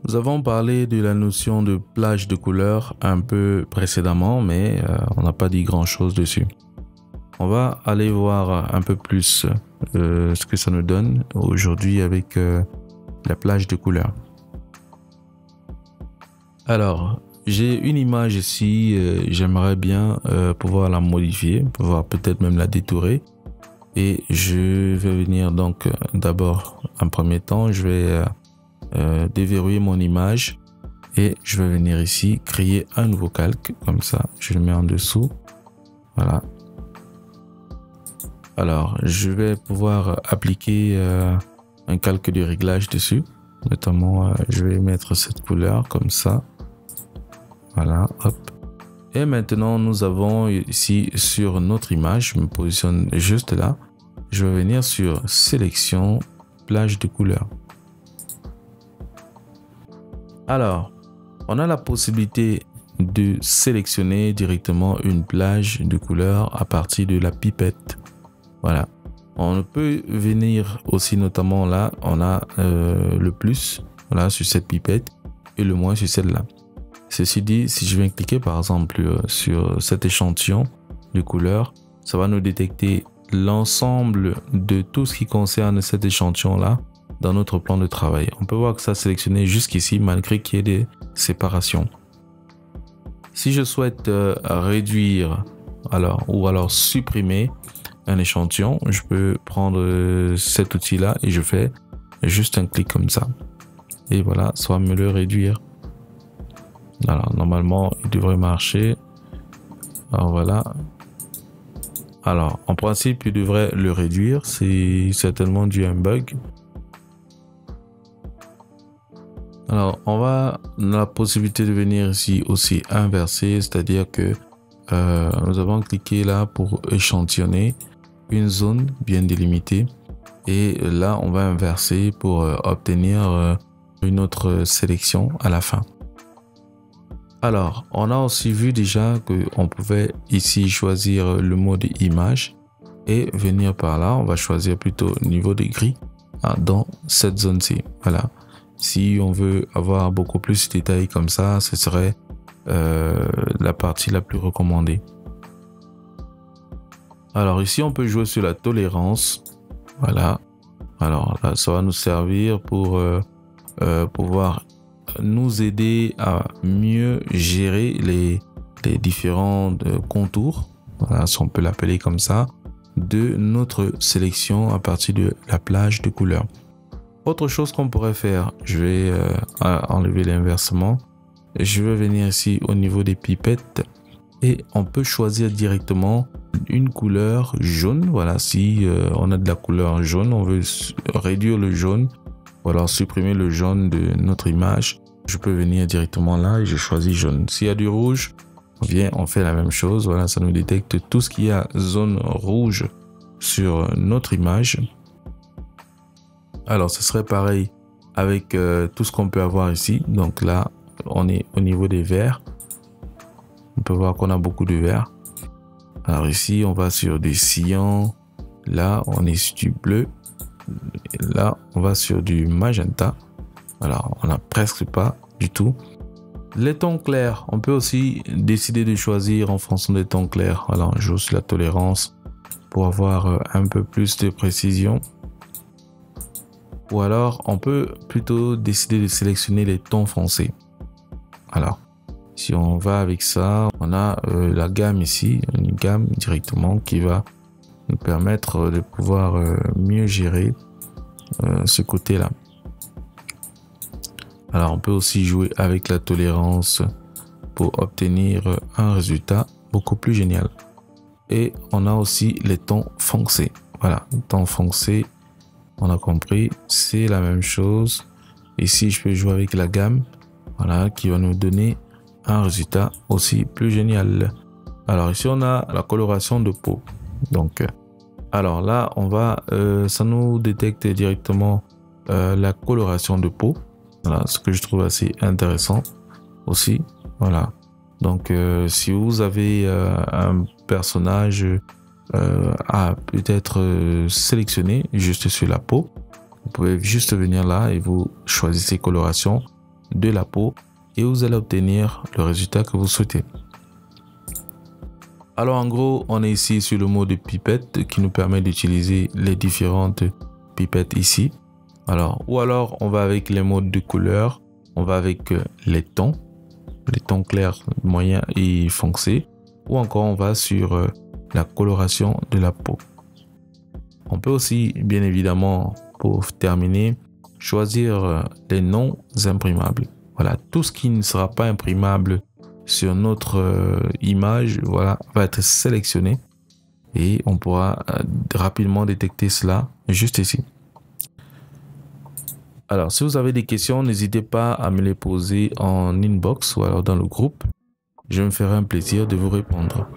Nous avons parlé de la notion de plage de couleurs un peu précédemment, mais on n'a pas dit grand-chose dessus. On va aller voir un peu plus ce que ça nous donne aujourd'hui avec la plage de couleurs. Alors, j'ai une image ici, j'aimerais bien pouvoir la modifier, pouvoir peut-être même la détourer. Et je vais venir donc d'abord, en premier temps, je vais déverrouiller mon image et je vais venir ici créer un nouveau calque, comme ça, je le mets en dessous. Voilà. Alors, je vais pouvoir appliquer un calque de réglage dessus. Notamment, je vais mettre cette couleur comme ça. Voilà, hop. Et maintenant, nous avons ici sur notre image, je me positionne juste là. Je vais venir sur sélection, plage de couleurs. Alors, on a la possibilité de sélectionner directement une plage de couleurs à partir de la pipette. Voilà. On peut venir aussi, notamment là, on a le plus, voilà, sur cette pipette et le moins sur celle-là. Ceci dit, si je viens cliquer par exemple sur cet échantillon de couleurs, ça va nous détecter l'ensemble de tout ce qui concerne cet échantillon-là dans notre plan de travail. On peut voir que ça a sélectionné jusqu'ici malgré qu'il y ait des séparations. Si je souhaite réduire ou alors supprimer un échantillon, je peux prendre cet outil-là et je fais juste un clic comme ça. Et voilà, ça va me le réduire. Alors, normalement, il devrait marcher. Alors, voilà. Alors, en principe, il devrait le réduire. C'est certainement dû à un bug. Alors, on a la possibilité de venir ici aussi inverser, c'est-à-dire que nous avons cliqué là pour échantillonner une zone bien délimitée. Et là, on va inverser pour obtenir une autre sélection à la fin. Alors, on a aussi vu déjà qu'on pouvait ici choisir le mode image et venir par là. On va choisir plutôt niveau de gris dans cette zone-ci. Voilà. Si on veut avoir beaucoup plus de détails comme ça, ce serait la partie la plus recommandée. Alors ici, on peut jouer sur la tolérance. Voilà. Alors là, ça va nous servir pour pouvoir nous aider à mieux gérer les différents contours, voilà, si on peut l'appeler comme ça, de notre sélection à partir de la plage de couleurs. Autre chose qu'on pourrait faire, je vais enlever l'inversement. Je vais venir ici au niveau des pipettes et on peut choisir directement une couleur jaune. Voilà, si on a de la couleur jaune, on veut réduire le jaune, ou alors supprimer le jaune de notre image, je peux venir directement là et je choisis jaune. S'il y a du rouge, on fait la même chose. Voilà, ça nous détecte tout ce qui a zone rouge sur notre image. Alors, ce serait pareil avec tout ce qu'on peut avoir ici. Donc là, on est au niveau des verts. On peut voir qu'on a beaucoup de verts. Alors ici, on va sur des cyan. Là, on est sur du bleu. Là, on va sur du magenta. Alors, on n'a presque pas du tout. Les tons clairs, on peut aussi décider de choisir en fonction des tons clairs. Alors, on joue sur la tolérance pour avoir un peu plus de précision. Ou alors, on peut plutôt décider de sélectionner les tons foncés. Alors, si on va avec ça, on a la gamme ici, une gamme directement qui va nous permettre de pouvoir mieux gérer ce côté-là. Alors, on peut aussi jouer avec la tolérance pour obtenir un résultat beaucoup plus génial. Et on a aussi les tons foncés. Voilà, tons foncés, on a compris, c'est la même chose. Ici, je peux jouer avec la gamme, voilà, qui va nous donner un résultat aussi plus génial. Alors ici, on a la coloration de peau. Donc, alors là, ça nous détecte directement la coloration de peau. Voilà, ce que je trouve assez intéressant aussi. Voilà. Donc, si vous avez un personnage à peut-être sélectionner juste sur la peau, vous pouvez juste venir là et vous choisissez coloration. de la peau et vous allez obtenir le résultat que vous souhaitez. Alors en gros, on est ici sur le mode pipette qui nous permet d'utiliser les différentes pipettes ici. Alors, ou alors on va avec les modes de couleur, on va avec les tons clairs, moyens et foncés, ou encore on va sur la coloration de la peau. On peut aussi, bien évidemment, pour terminer, choisir les non imprimables. Voilà, tout ce qui ne sera pas imprimable sur notre image, voilà, va être sélectionné et on pourra rapidement détecter cela juste ici. Alors, si vous avez des questions, n'hésitez pas à me les poser en inbox ou alors dans le groupe. Je me ferai un plaisir de vous répondre.